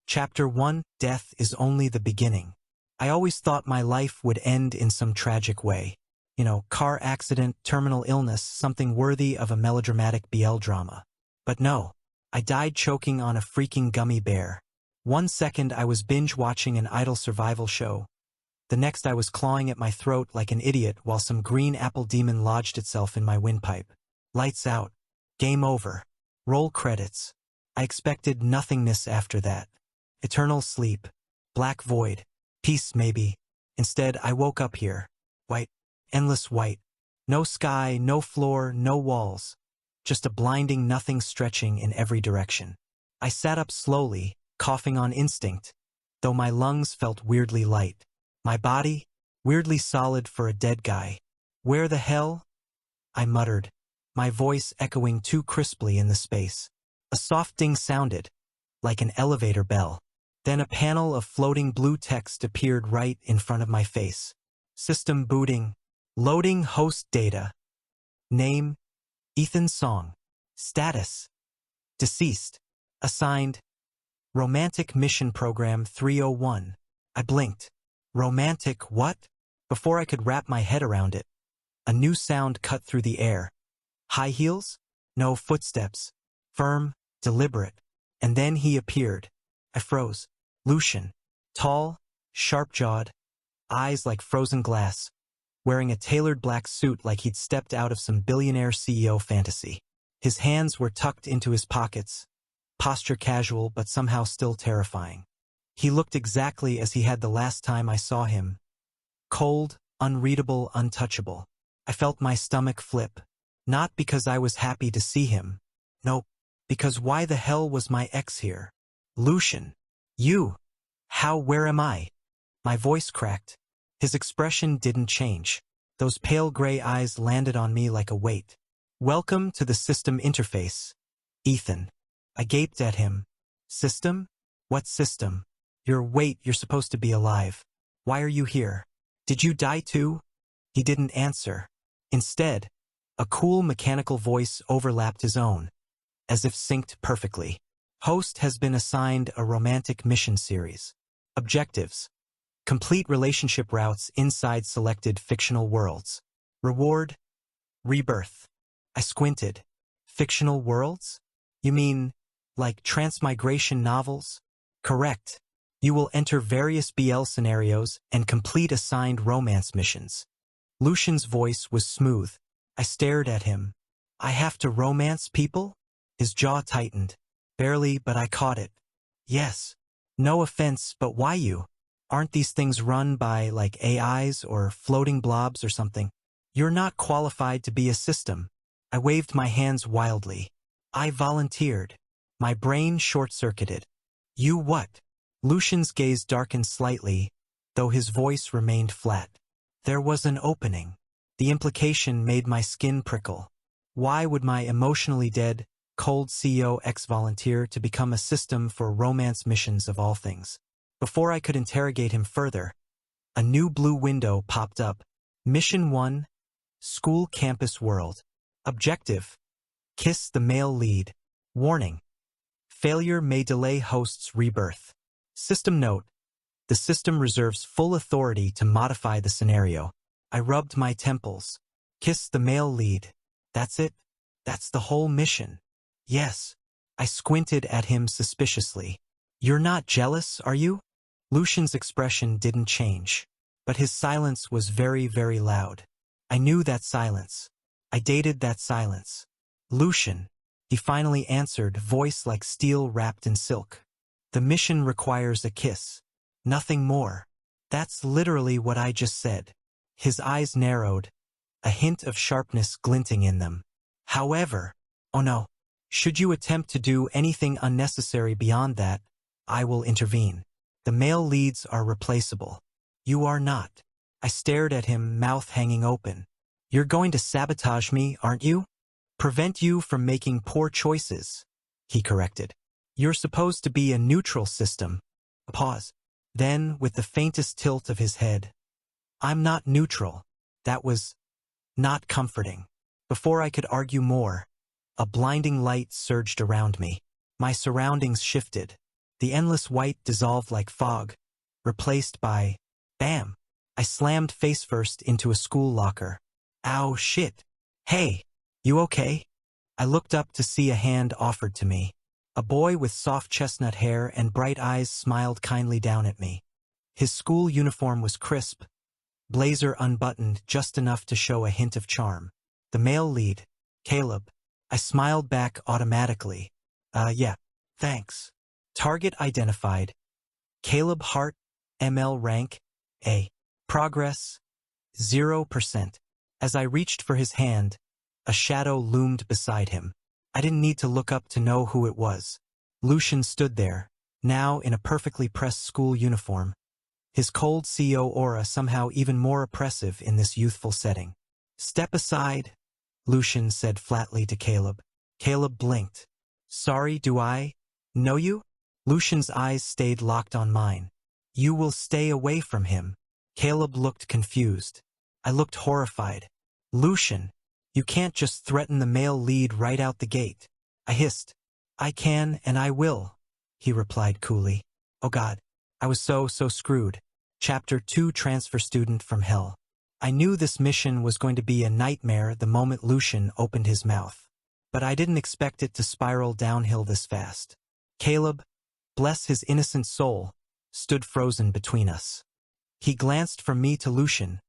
Chapter 1, Death is Only the Beginning. I always thought my life would end in some tragic way. Car accident, terminal illness, something worthy of a melodramatic BL drama. But no, I died choking on a freaking gummy bear. 1 second I was binge-watching an idle survival show. The next I was clawing at my throat like an idiot while some green apple demon lodged itself in my windpipe. Lights out. Game over. Roll credits. I expected nothingness after that. Eternal sleep. Black void. Peace, maybe. Instead, I woke up here. White. Endless white. No sky, no floor, no walls. Just a blinding nothing stretching in every direction. I sat up slowly, coughing on instinct, though my lungs felt weirdly light. My body, weirdly solid for a dead guy. Where the hell? I muttered, my voice echoing too crisply in the space. A soft ding sounded, like an elevator bell. Then a panel of floating blue text appeared right in front of my face. System booting. Loading host data. Name, Ethan Song. Status, deceased. Assigned, Romantic Mission Program 301. I blinked. Romantic what? Before I could wrap my head around it, a new sound cut through the air. High heels? No, footsteps. Firm, deliberate. And then he appeared. I froze. Lucian. Tall, sharp-jawed, eyes like frozen glass, wearing a tailored black suit like he'd stepped out of some billionaire CEO fantasy. His hands were tucked into his pockets, posture casual but somehow still terrifying. He looked exactly as he had the last time I saw him. Cold, unreadable, untouchable. I felt my stomach flip. Not because I was happy to see him. Nope. Because why the hell was my ex here? Lucian. You. Where am I? My voice cracked. His expression didn't change. Those pale gray eyes landed on me like a weight. Welcome to the system interface, Ethan. I gaped at him. System? What system? You're supposed to be alive. Why are you here? Did you die too? He didn't answer. Instead, a cool mechanical voice overlapped his own, as if synced perfectly. Host has been assigned a romantic mission series. Objectives. Complete relationship routes inside selected fictional worlds. Reward. Rebirth. I squinted. Fictional worlds? You mean, like transmigration novels? Correct. You will enter various BL scenarios and complete assigned romance missions. Lucian's voice was smooth. I stared at him. I have to romance people? His jaw tightened. Barely, but I caught it. Yes. No offense, but why you? Aren't these things run by, like, AIs or floating blobs or something? You're not qualified to be a system. I waved my hands wildly. I volunteered. My brain short-circuited. You what? Lucian's gaze darkened slightly, though his voice remained flat. There was an opening. The implication made my skin prickle. Why would my emotionally dead, cold CEO ex-volunteer to become a system for romance missions of all things? Before I could interrogate him further, a new blue window popped up. Mission 1, School Campus World. Objective. Kiss the male lead. Warning. Failure may delay host's rebirth. System note. The system reserves full authority to modify the scenario. I rubbed my temples. Kiss the male lead. That's it? That's the whole mission? Yes. I squinted at him suspiciously. You're not jealous, are you? Lucian's expression didn't change, but his silence was very, very loud. I knew that silence. I dated that silence. Lucian, he finally answered, voice like steel wrapped in silk. The mission requires a kiss. Nothing more. That's literally what I just said. His eyes narrowed, a hint of sharpness glinting in them. However, oh no, should you attempt to do anything unnecessary beyond that, I will intervene. The male leads are replaceable. You are not. I stared at him, mouth hanging open. You're going to sabotage me, aren't you? Prevent you from making poor choices, he corrected. You're supposed to be a neutral system. A pause. Then, with the faintest tilt of his head, I'm not neutral. That was not comforting. Before I could argue more, a blinding light surged around me. My surroundings shifted. The endless white dissolved like fog, replaced by, bam! I slammed face first into a school locker. Ow, shit. Hey, you okay? I looked up to see a hand offered to me. A boy with soft chestnut hair and bright eyes smiled kindly down at me. His school uniform was crisp, blazer unbuttoned just enough to show a hint of charm. The male lead, Caleb. I smiled back automatically. Yeah, thanks. Target identified. Caleb Hart, ML rank, A. Progress, 0%. As I reached for his hand, a shadow loomed beside him. I didn't need to look up to know who it was. Lucian stood there, now in a perfectly pressed school uniform. His cold CEO aura somehow even more oppressive in this youthful setting. Step aside, Lucian said flatly to Caleb. Caleb blinked. Sorry, do I know you? Lucian's eyes stayed locked on mine. You will stay away from him. Caleb looked confused. I looked horrified. Lucian, you can't just threaten the male lead right out the gate. I hissed. I can and I will, he replied coolly. Oh God, I was so screwed. Chapter 2 Transfer Student from Hell. I knew this mission was going to be a nightmare the moment Lucian opened his mouth. But I didn't expect it to spiral downhill this fast. Caleb, bless his innocent soul, stood frozen between us. He glanced from me to Lucian,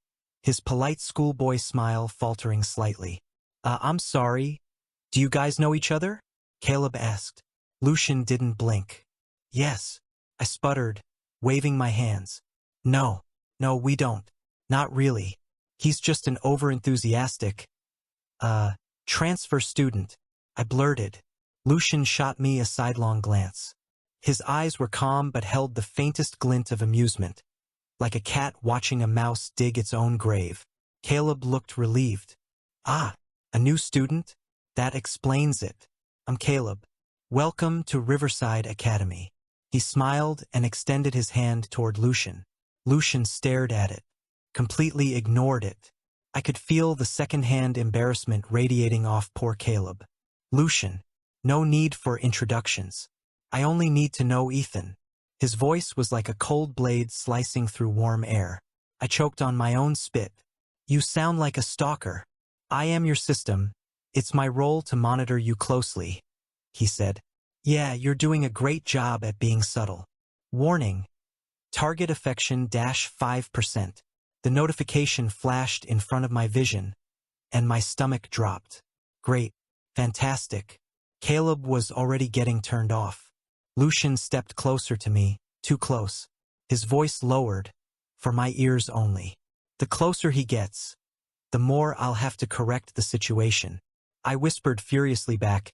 his polite schoolboy smile faltering slightly. I'm sorry. Do you guys know each other? Caleb asked. Lucian didn't blink. Yes, I sputtered, waving my hands. No, we don't. Not really. He's just an overenthusiastic, transfer student, I blurted. Lucian shot me a sidelong glance. His eyes were calm but held the faintest glint of amusement, like a cat watching a mouse dig its own grave. Caleb looked relieved. Ah, a new student? That explains it. I'm Caleb. Welcome to Riverside Academy. He smiled and extended his hand toward Lucian. Lucian stared at it, completely ignored it. I could feel the second-hand embarrassment radiating off poor Caleb. Lucian, no need for introductions. I only need to know Ethan. His voice was like a cold blade slicing through warm air. I choked on my own spit. You sound like a stalker. I am your system. It's my role to monitor you closely, he said. Yeah, you're doing a great job at being subtle. Warning. Target affection -5%. The notification flashed in front of my vision, and my stomach dropped. Great. Fantastic. Caleb was already getting turned off. Lucian stepped closer to me, too close. His voice lowered, for my ears only. The closer he gets, the more I'll have to correct the situation. I whispered furiously back,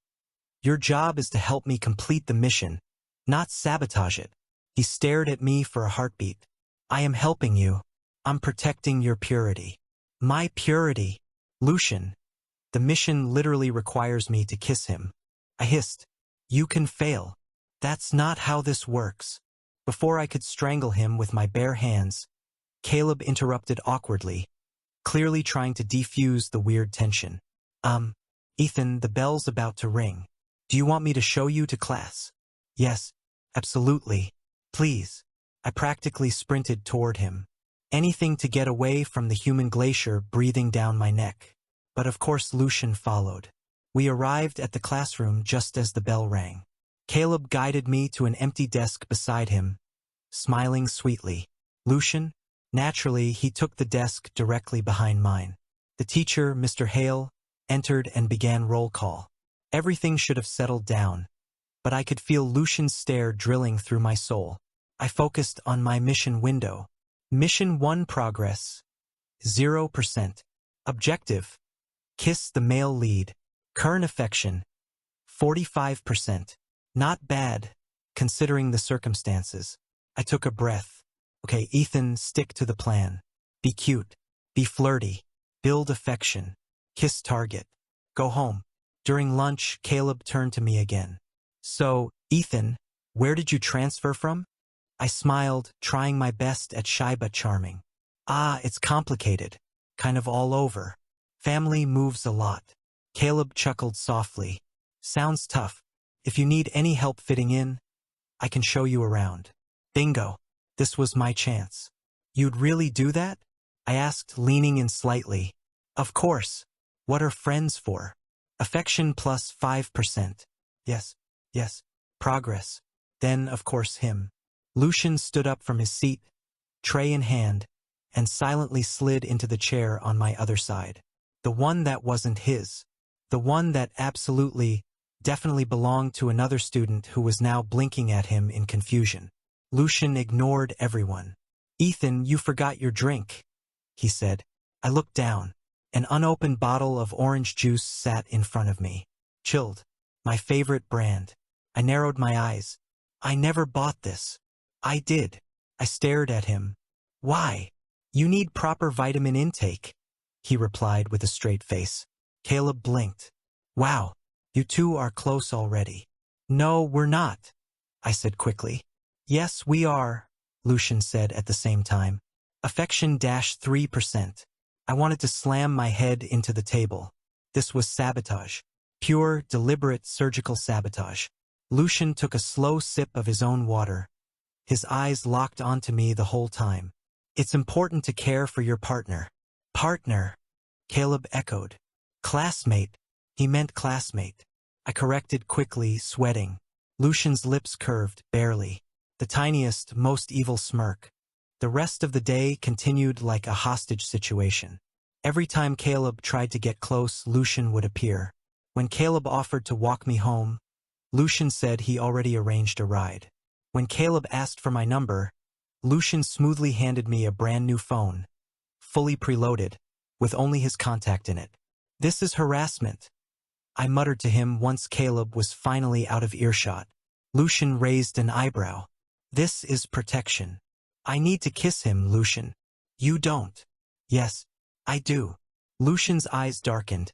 your job is to help me complete the mission, not sabotage it. He stared at me for a heartbeat. I am helping you. I'm protecting your purity. My purity. Lucian. The mission literally requires me to kiss him. I hissed. You can fail. That's not how this works. Before I could strangle him with my bare hands, Caleb interrupted awkwardly, clearly trying to defuse the weird tension. Ethan, the bell's about to ring. Do you want me to show you to class? Yes, absolutely. Please. I practically sprinted toward him. Anything to get away from the human glacier breathing down my neck. But of course Lucian followed. We arrived at the classroom just as the bell rang. Caleb guided me to an empty desk beside him, smiling sweetly. Lucian? Naturally, he took the desk directly behind mine. The teacher, Mr. Hale, entered and began roll call. Everything should have settled down, but I could feel Lucian's stare drilling through my soul. I focused on my mission window. Mission 1 progress, 0%. Objective, kiss the male lead. Current affection, 45%. Not bad, considering the circumstances. I took a breath. Okay, Ethan, stick to the plan. Be cute. Be flirty. Build affection. Kiss target. Go home. During lunch, Caleb turned to me again. So, Ethan, where did you transfer from? I smiled, trying my best at shy but charming. It's complicated. Kind of all over. Family moves a lot. Caleb chuckled softly. Sounds tough. If you need any help fitting in, I can show you around. Bingo. This was my chance. You'd really do that? I asked, leaning in slightly. Of course. What are friends for? Affection plus 5%. Yes, yes. Progress. Then, of course, him. Lucian stood up from his seat, tray in hand, and silently slid into the chair on my other side. The one that wasn't his. The one that absolutely, definitely belonged to another student who was now blinking at him in confusion. Lucian ignored everyone. Ethan, you forgot your drink, he said. I looked down. An unopened bottle of orange juice sat in front of me. Chilled. My favorite brand. I narrowed my eyes. I never bought this. I did. I stared at him. Why? You need proper vitamin intake, he replied with a straight face. Caleb blinked. Wow, you two are close already. No, we're not, I said quickly. Yes, we are, Lucian said at the same time. Affection -3%. I wanted to slam my head into the table. This was sabotage. Pure, deliberate surgical sabotage. Lucian took a slow sip of his own water. His eyes locked onto me the whole time. It's important to care for your partner. Partner, Caleb echoed. Classmate. He meant classmate. I corrected quickly, sweating. Lucian's lips curved, barely. The tiniest, most evil smirk. The rest of the day continued like a hostage situation. Every time Caleb tried to get close, Lucian would appear. When Caleb offered to walk me home, Lucian said he already arranged a ride. When Caleb asked for my number, Lucian smoothly handed me a brand new phone, fully preloaded, with only his contact in it. This is harassment, I muttered to him once Caleb was finally out of earshot. Lucian raised an eyebrow. This is protection. I need to kiss him, Lucian. You don't. Yes, I do. Lucian's eyes darkened,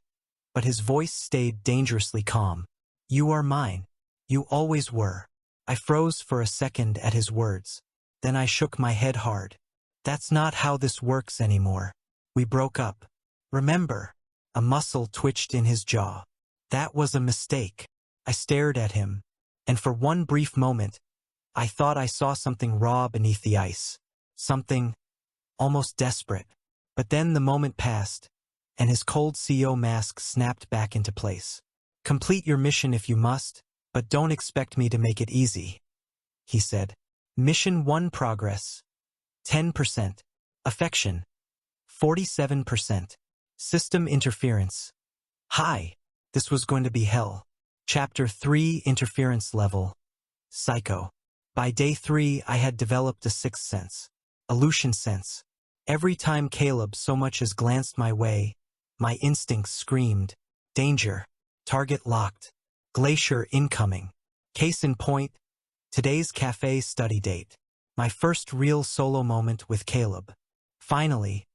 but his voice stayed dangerously calm. You are mine. You always were. I froze for a second at his words. Then I shook my head hard. That's not how this works anymore. We broke up. Remember? A muscle twitched in his jaw. That was a mistake. I stared at him, and for one brief moment, I thought I saw something raw beneath the ice. Something almost desperate. But then the moment passed, and his cold CO mask snapped back into place. Complete your mission if you must, but don't expect me to make it easy, he said. Mission 1 progress. 10%. Affection. 47%. System interference. Hi. This was going to be hell. Chapter 3 Interference Level. Psycho. By day 3 I had developed a sixth sense. A Lucian sense. Every time Caleb so much as glanced my way, my instincts screamed, danger, target locked, glacier incoming. Case in point, today's cafe study date. My first real solo moment with Caleb. Finally,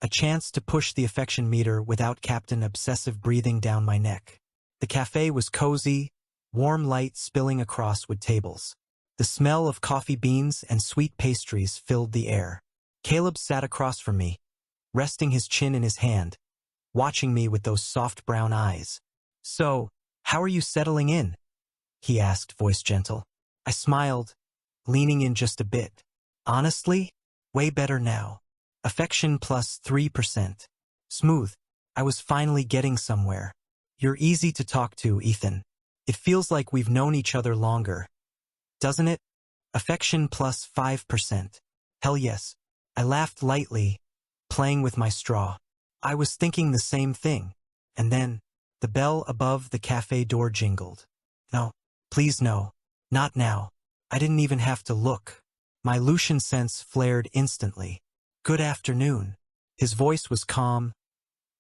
a chance to push the affection meter without Captain Obsessive breathing down my neck. The cafe was cozy, warm light spilling across wood tables. The smell of coffee beans and sweet pastries filled the air. Caleb sat across from me, resting his chin in his hand, watching me with those soft brown eyes. So, how are you settling in? He asked, voice gentle. I smiled, leaning in just a bit. Honestly, way better now. Affection plus 3%. Smooth. I was finally getting somewhere. You're easy to talk to, Ethan. It feels like we've known each other longer. Doesn't it? Affection plus 5%. Hell yes. I laughed lightly, playing with my straw. I was thinking the same thing. And then, the bell above the cafe door jingled. No, please no. Not now. I didn't even have to look. My Lucian sense flared instantly. Good afternoon. His voice was calm,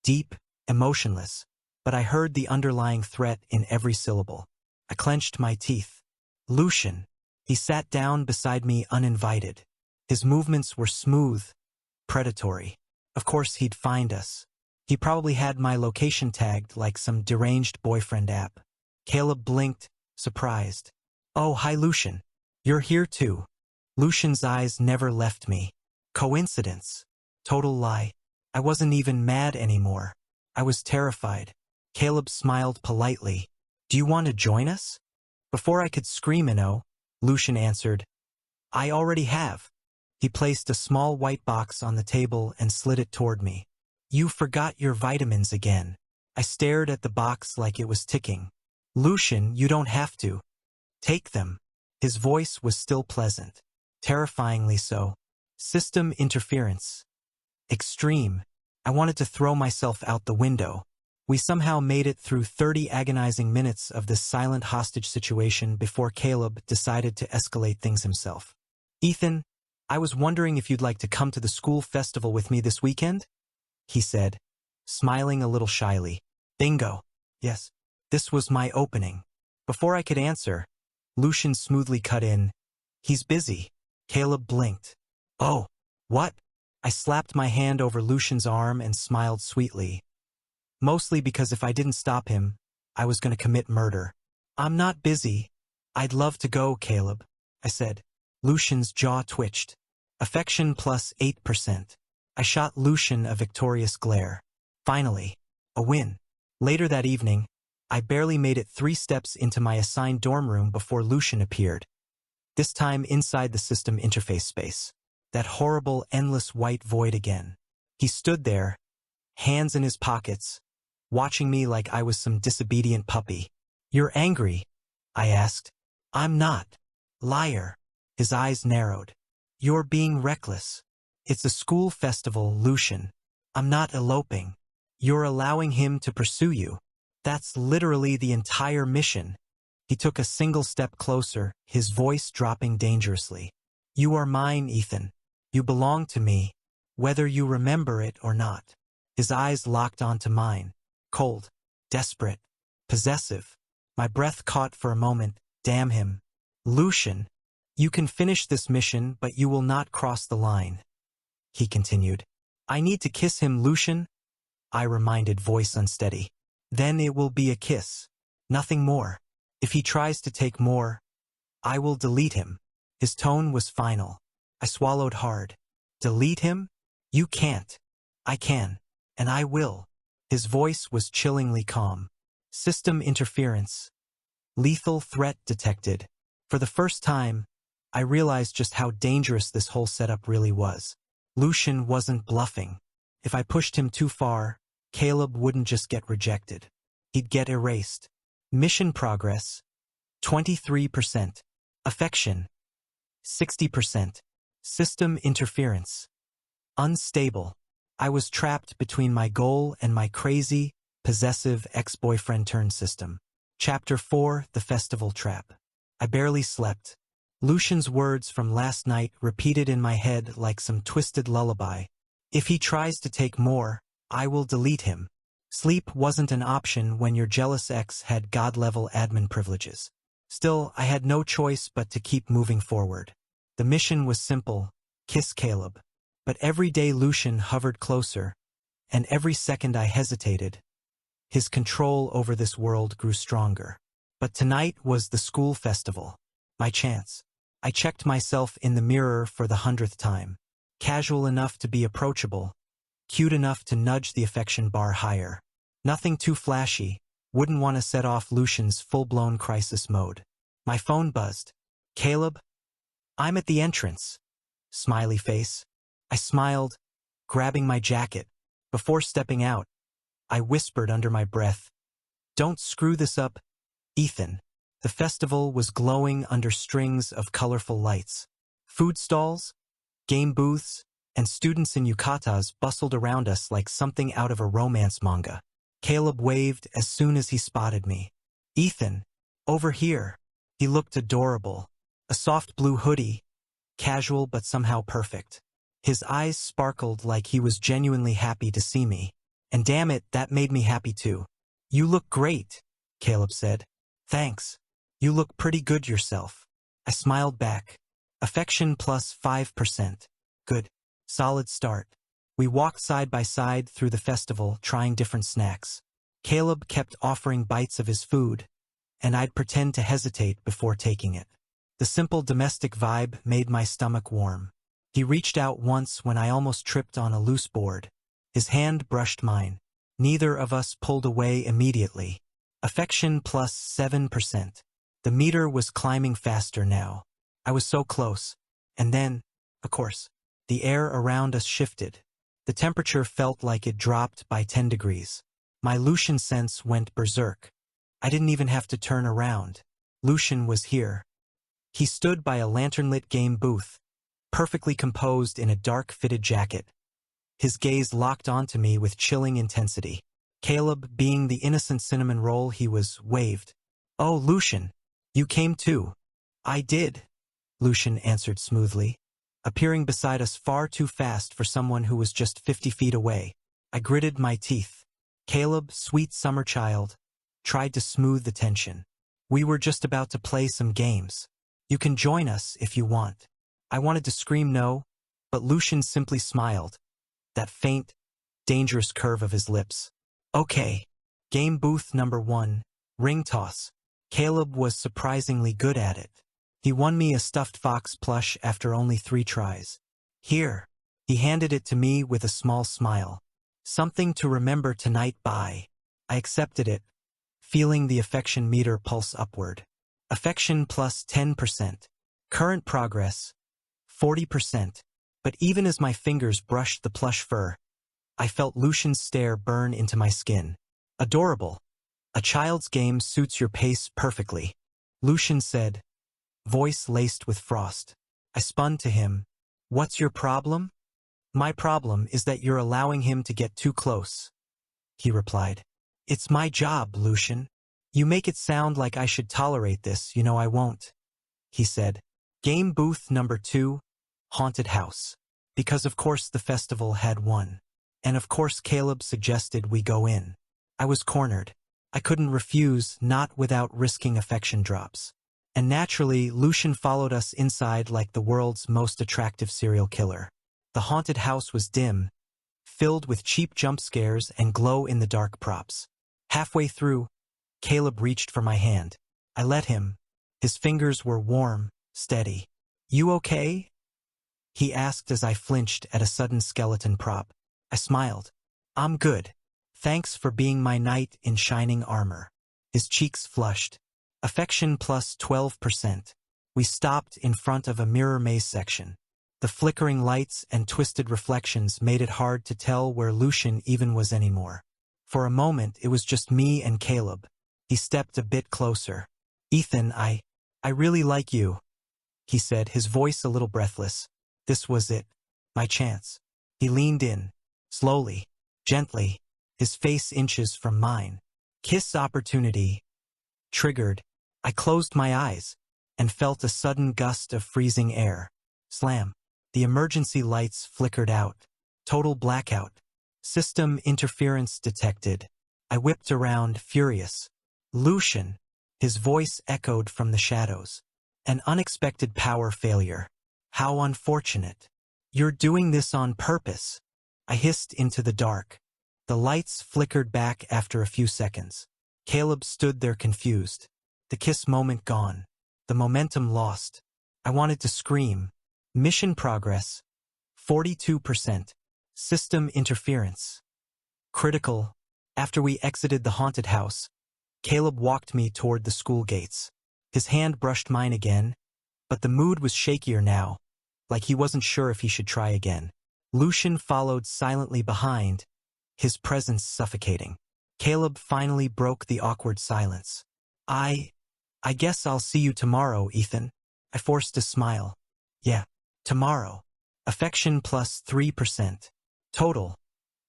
deep, emotionless, but I heard the underlying threat in every syllable. I clenched my teeth. Lucian. He sat down beside me uninvited. His movements were smooth, predatory. Of course he'd find us. He probably had my location tagged like some deranged boyfriend app. Caleb blinked, surprised. Oh, hi Lucian. You're here too. Lucian's eyes never left me. Coincidence. Total lie. I wasn't even mad anymore. I was terrified. Caleb smiled politely. Do you want to join us? Before I could scream no, Lucian answered. I already have. He placed a small white box on the table and slid it toward me. You forgot your vitamins again. I stared at the box like it was ticking. Lucian, you don't have to. Take them. His voice was still pleasant. Terrifyingly so. System interference. Extreme. I wanted to throw myself out the window. We somehow made it through 30 agonizing minutes of this silent hostage situation before Caleb decided to escalate things himself. Ethan, I was wondering if you'd like to come to the school festival with me this weekend? He said, smiling a little shyly. Bingo. Yes. This was my opening. Before I could answer, Lucian smoothly cut in. He's busy. Caleb blinked. Oh, what? I slapped my hand over Lucian's arm and smiled sweetly. Mostly because if I didn't stop him, I was going to commit murder. I'm not busy. I'd love to go, Caleb, I said. Lucian's jaw twitched. Affection plus 8%. I shot Lucian a victorious glare. Finally, a win. Later that evening, I barely made it 3 steps into my assigned dorm room before Lucian appeared. This time inside the system interface space. That horrible, endless white void again. He stood there, hands in his pockets, watching me like I was some disobedient puppy. You're angry? I asked. I'm not. Liar. His eyes narrowed. You're being reckless. It's a school festival, Lucian. I'm not eloping. You're allowing him to pursue you. That's literally the entire mission. He took a single step closer, his voice dropping dangerously. You are mine, Ethan. You belong to me, whether you remember it or not. His eyes locked onto mine. Cold, desperate, possessive. My breath caught for a moment. Damn him. Lucian, you can finish this mission, but you will not cross the line. He continued. I need to kiss him, Lucian, I reminded, voice unsteady. Then it will be a kiss. Nothing more. If he tries to take more, I will delete him. His tone was final. I swallowed hard. Delete him? You can't. I can. And I will. His voice was chillingly calm. System interference. Lethal threat detected. For the first time, I realized just how dangerous this whole setup really was. Lucian wasn't bluffing. If I pushed him too far, Caleb wouldn't just get rejected. He'd get erased. Mission progress. 23%. Affection. 60%. System interference. Unstable. I was trapped between my goal and my crazy, possessive ex-boyfriend-turned-system. Chapter 4, The Festival Trap. I barely slept. Lucian's words from last night repeated in my head like some twisted lullaby. If he tries to take more, I will delete him. Sleep wasn't an option when your jealous ex had god-level admin privileges. Still, I had no choice but to keep moving forward. The mission was simple: kiss Caleb. But every day Lucian hovered closer, and every second I hesitated, his control over this world grew stronger. But tonight was the school festival. My chance. I checked myself in the mirror for the 100th time. Casual enough to be approachable, cute enough to nudge the affection bar higher. Nothing too flashy, wouldn't want to set off Lucian's full-blown crisis mode. My phone buzzed. Caleb? I'm at the entrance. Smiley face. I smiled, grabbing my jacket. Before stepping out, I whispered under my breath, Don't screw this up, Ethan. The festival was glowing under strings of colorful lights. Food stalls, game booths, and students in yukatas bustled around us like something out of a romance manga. Caleb waved as soon as he spotted me. Ethan, over here. He looked adorable. A soft blue hoodie, casual but somehow perfect. His eyes sparkled like he was genuinely happy to see me. And damn it, that made me happy too. You look great, Caleb said. Thanks. You look pretty good yourself. I smiled back. Affection plus 5%. Good. Solid start. We walked side by side through the festival, trying different snacks. Caleb kept offering bites of his food, and I'd pretend to hesitate before taking it. The simple domestic vibe made my stomach warm. He reached out once when I almost tripped on a loose board. His hand brushed mine. Neither of us pulled away immediately. Affection plus 7%. The meter was climbing faster now. I was so close. And then, of course, the air around us shifted. The temperature felt like it dropped by 10 degrees. My Lucian sense went berserk. I didn't even have to turn around. Lucian was here. He stood by a lantern-lit game booth, perfectly composed in a dark fitted jacket. His gaze locked onto me with chilling intensity. Caleb, being the innocent cinnamon roll he was, waved. "Oh, Lucian, you came too." "I did," Lucian answered smoothly, appearing beside us far too fast for someone who was just 50 feet away. I gritted my teeth. Caleb, sweet summer child, tried to smooth the tension. "We were just about to play some games. You can join us if you want." I wanted to scream no, but Lucian simply smiled, that faint, dangerous curve of his lips. "Okay. Game booth number 1, ring toss." Caleb was surprisingly good at it. He won me a stuffed fox plush after only 3 tries. "Here." He handed it to me with a small smile. "Something to remember tonight by." I accepted it, feeling the affection meter pulse upward. Affection plus 10%. Current progress, 40%. But even as my fingers brushed the plush fur, I felt Lucian's stare burn into my skin. "Adorable. A child's game suits your pace perfectly," Lucian said, voice laced with frost. I spun to him. "What's your problem?" "My problem is that you're allowing him to get too close," he replied. "It's my job, Lucian. You make it sound like I should tolerate this, you know I won't," he said. Game booth number 2, haunted house. Because of course the festival had one. And of course Caleb suggested we go in. I was cornered. I couldn't refuse, not without risking affection drops. And naturally, Lucian followed us inside like the world's most attractive serial killer. The haunted house was dim, filled with cheap jump scares and glow-in-the-dark props. Halfway through, Caleb reached for my hand. I let him. His fingers were warm, steady. "You okay?" he asked as I flinched at a sudden skeleton prop. I smiled. "I'm good. Thanks for being my knight in shining armor." His cheeks flushed. Affection plus 12%. We stopped in front of a mirror maze section. The flickering lights and twisted reflections made it hard to tell where Lucian even was anymore. For a moment, it was just me and Caleb. He stepped a bit closer. "Ethan, I really like you," he said, his voice a little breathless. This was it. My chance. He leaned in, slowly, gently, his face inches from mine. Kiss opportunity. Triggered. I closed my eyes and felt a sudden gust of freezing air. Slam. The emergency lights flickered out. Total blackout. System interference detected. I whipped around, furious. "Lucian." His voice echoed from the shadows. "An unexpected power failure. How unfortunate." "You're doing this on purpose," I hissed into the dark. The lights flickered back after a few seconds. Caleb stood there confused. The kiss moment gone. The momentum lost. I wanted to scream. Mission progress. 42%. System interference. Critical. After we exited the haunted house, Caleb walked me toward the school gates. His hand brushed mine again, but the mood was shakier now, like he wasn't sure if he should try again. Lucian followed silently behind, his presence suffocating. Caleb finally broke the awkward silence. I guess I'll see you tomorrow, Ethan." I forced a smile. "Yeah, tomorrow." Affection plus 3%. Total.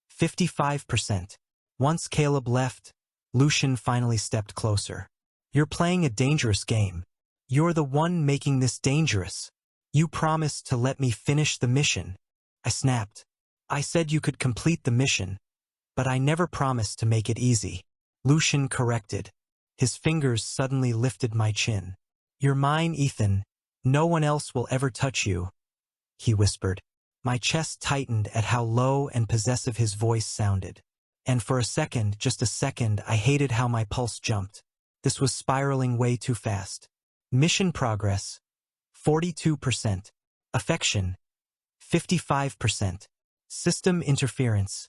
55%. Once Caleb left, Lucian finally stepped closer. "You're playing a dangerous game. You're the one making this dangerous. You promised to let me finish the mission." I snapped. "I said you could complete the mission, but I never promised to make it easy." Lucian corrected. His fingers suddenly lifted my chin. "You're mine, Ethan. No one else will ever touch you," he whispered. My chest tightened at how low and possessive his voice sounded. And for a second, just a second, I hated how my pulse jumped. This was spiraling way too fast. Mission progress. 42%. Affection. 55%. System interference.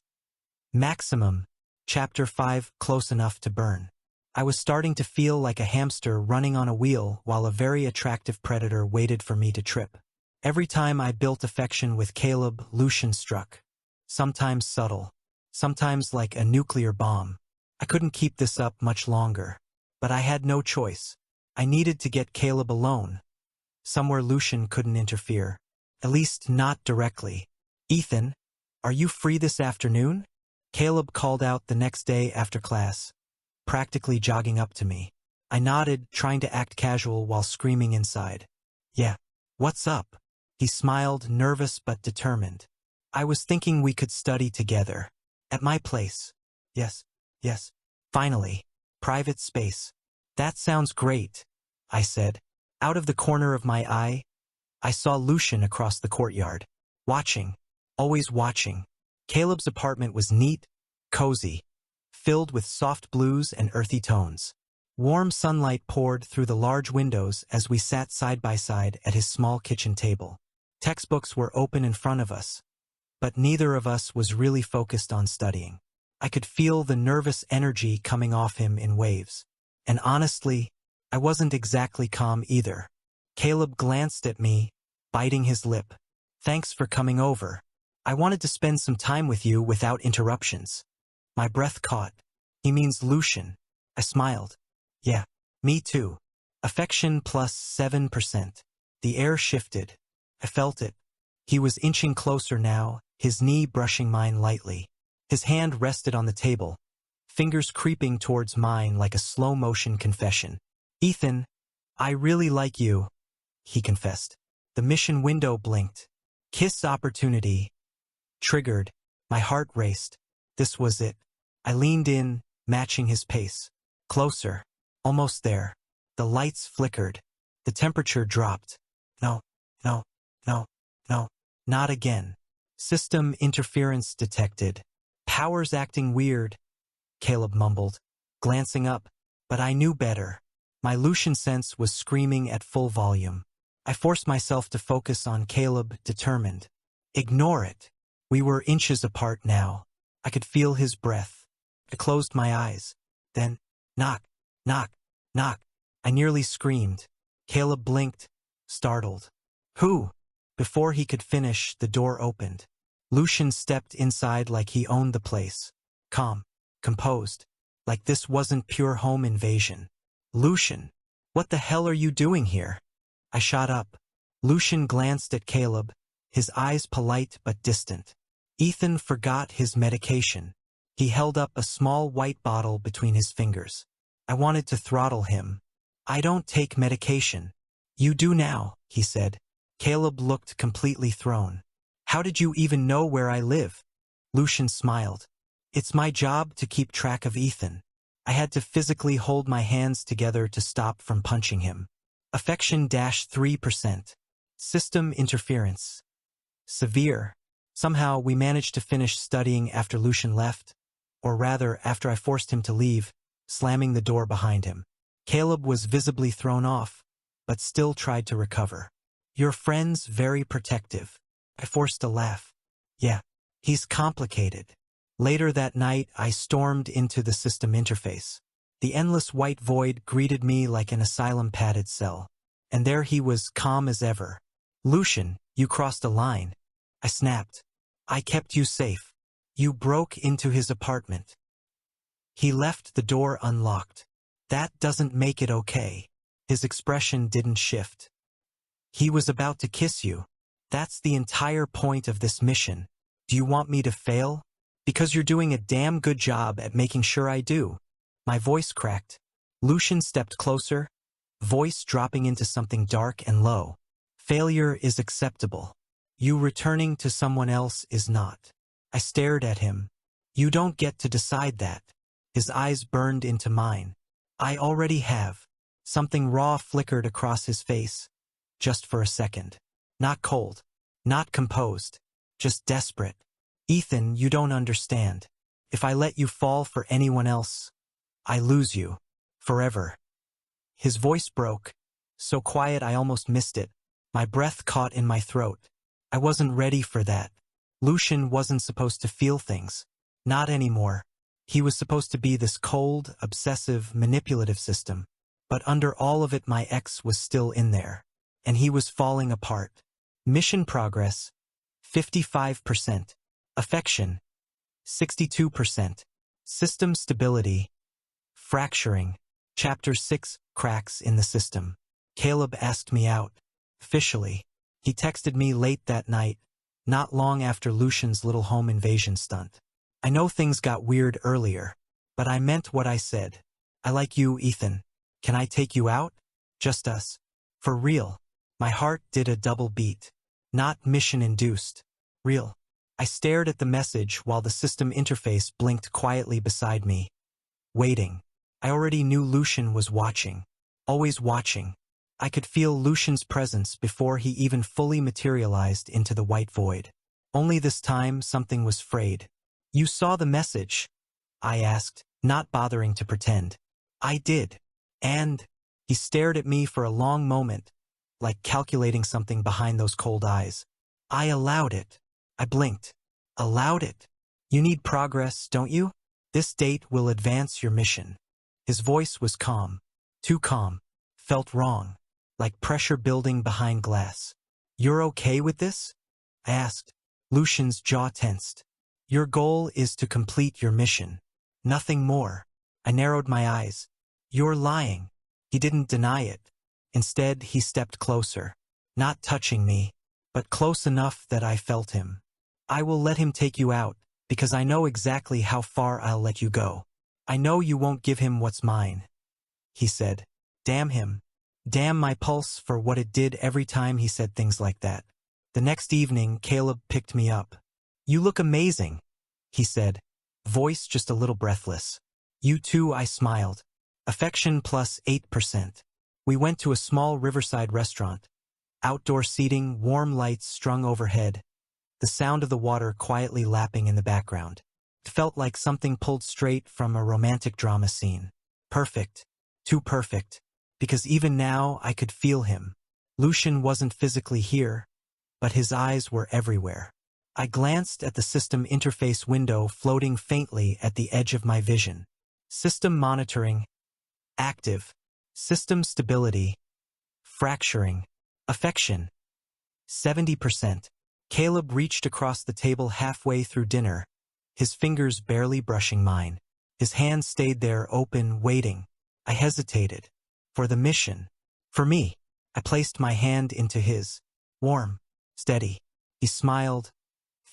Maximum. Chapter 5, close enough to burn. I was starting to feel like a hamster running on a wheel while a very attractive predator waited for me to trip. Every time I built affection with Caleb, Lucian struck. Sometimes subtle, sometimes like a nuclear bomb. I couldn't keep this up much longer. But I had no choice. I needed to get Caleb alone. Somewhere Lucian couldn't interfere. At least not directly. "Ethan, are you free this afternoon?" Caleb called out the next day after class, practically jogging up to me. I nodded, trying to act casual while screaming inside. "Yeah. What's up?" He smiled, nervous but determined. "I was thinking we could study together. At my place." Yes. Finally. Private space. "That sounds great," I said. Out of the corner of my eye, I saw Lucian across the courtyard. Watching. Always watching. Caleb's apartment was neat, cozy, filled with soft blues and earthy tones. Warm sunlight poured through the large windows as we sat side by side at his small kitchen table. Textbooks were open in front of us, but neither of us was really focused on studying. I could feel the nervous energy coming off him in waves. And honestly, I wasn't exactly calm either. Caleb glanced at me, biting his lip. "Thanks for coming over. I wanted to spend some time with you without interruptions." My breath caught. "He means Lucian." I smiled. "Yeah, me too." Affection plus 7%. The air shifted. I felt it. He was inching closer now, his knee brushing mine lightly. His hand rested on the table, fingers creeping towards mine like a slow-motion confession. "Ethan, I really like you," he confessed. The mission window blinked. Kiss opportunity. Triggered. My heart raced. This was it. I leaned in, matching his pace. Closer. Almost there. The lights flickered. The temperature dropped. No. Not again. System interference detected. "Power's acting weird," Caleb mumbled, glancing up, but I knew better. My Lucian sense was screaming at full volume. I forced myself to focus on Caleb, determined. Ignore it. We were inches apart now. I could feel his breath. I closed my eyes. Then, knock. I nearly screamed. Caleb blinked, startled. "Who?" Before he could finish, the door opened. Lucian stepped inside like he owned the place. Calm, composed, like this wasn't pure home invasion. "Lucian, what the hell are you doing here?" I shot up. Lucian glanced at Caleb, his eyes polite but distant. Ethan forgot his medication. He held up a small white bottle between his fingers. I wanted to throttle him. "I don't take medication." "You do now," he said. Caleb looked completely thrown. "How did you even know where I live?" Lucian smiled. "It's my job to keep track of Ethan." I had to physically hold my hands together to stop from punching him. Affection -3%. System interference. Severe. Somehow we managed to finish studying after Lucian left, or rather after I forced him to leave, slamming the door behind him. Caleb was visibly thrown off, but still tried to recover. "Your friend's very protective." I forced a laugh. "Yeah, he's complicated." Later that night, I stormed into the system interface. The endless white void greeted me like an asylum-padded cell. And there he was, calm as ever. "Lucian, you crossed a line." I snapped. "I kept you safe. You broke into his apartment." He left the door unlocked. "That doesn't make it okay." His expression didn't shift. "He was about to kiss you. That's the entire point of this mission. Do you want me to fail? Because you're doing a damn good job at making sure I do." My voice cracked. Lucian stepped closer, voice dropping into something dark and low. "Failure is acceptable. You returning to someone else is not." I stared at him. "You don't get to decide that." His eyes burned into mine. "I already have." Something raw flickered across his face. Just for a second. Not cold. Not composed. Just desperate. "Ethan, you don't understand. If I let you fall for anyone else, I lose you. Forever." His voice broke, so quiet I almost missed it. My breath caught in my throat. I wasn't ready for that. Lucian wasn't supposed to feel things. Not anymore. He was supposed to be this cold, obsessive, manipulative system. But under all of it my ex was still in there. And he was falling apart. Mission progress, 55%. Affection, 62%. System stability, fracturing. Chapter 6, Cracks in the System. Caleb asked me out. Officially. He texted me late that night, not long after Lucian's little home invasion stunt. I know things got weird earlier, but I meant what I said. I like you, Ethan. Can I take you out? Just us. For real. My heart did a double beat. Not mission-induced. Real. I stared at the message while the system interface blinked quietly beside me. Waiting. I already knew Lucian was watching. Always watching. I could feel Lucian's presence before he even fully materialized into the white void. Only this time something was frayed. You saw the message? I asked, not bothering to pretend. I did. And he stared at me for a long moment, like calculating something behind those cold eyes. I allowed it. I blinked. Allowed it? You need progress, don't you? This date will advance your mission. His voice was calm. Too calm. Felt wrong. Like pressure building behind glass. You're okay with this? I asked. Lucian's jaw tensed. Your goal is to complete your mission. Nothing more. I narrowed my eyes. You're lying. He didn't deny it. Instead, he stepped closer. Not touching me, but close enough that I felt him. I will let him take you out, because I know exactly how far I'll let you go. I know you won't give him what's mine. He said. Damn him. Damn my pulse for what it did every time he said things like that. The next evening, Caleb picked me up. You look amazing, he said, voice just a little breathless. You too, I smiled. Affection plus 8%. We went to a small riverside restaurant. Outdoor seating, warm lights strung overhead. The sound of the water quietly lapping in the background. It felt like something pulled straight from a romantic drama scene. Perfect. Too perfect. Because even now I could feel him. Lucian wasn't physically here, but his eyes were everywhere. I glanced at the system interface window floating faintly at the edge of my vision. System monitoring. Active. System stability. Fracturing. Affection. 70%. Caleb reached across the table halfway through dinner, his fingers barely brushing mine. His hand stayed there open, waiting. I hesitated. For the mission. For me. I placed my hand into his. Warm. Steady. He smiled,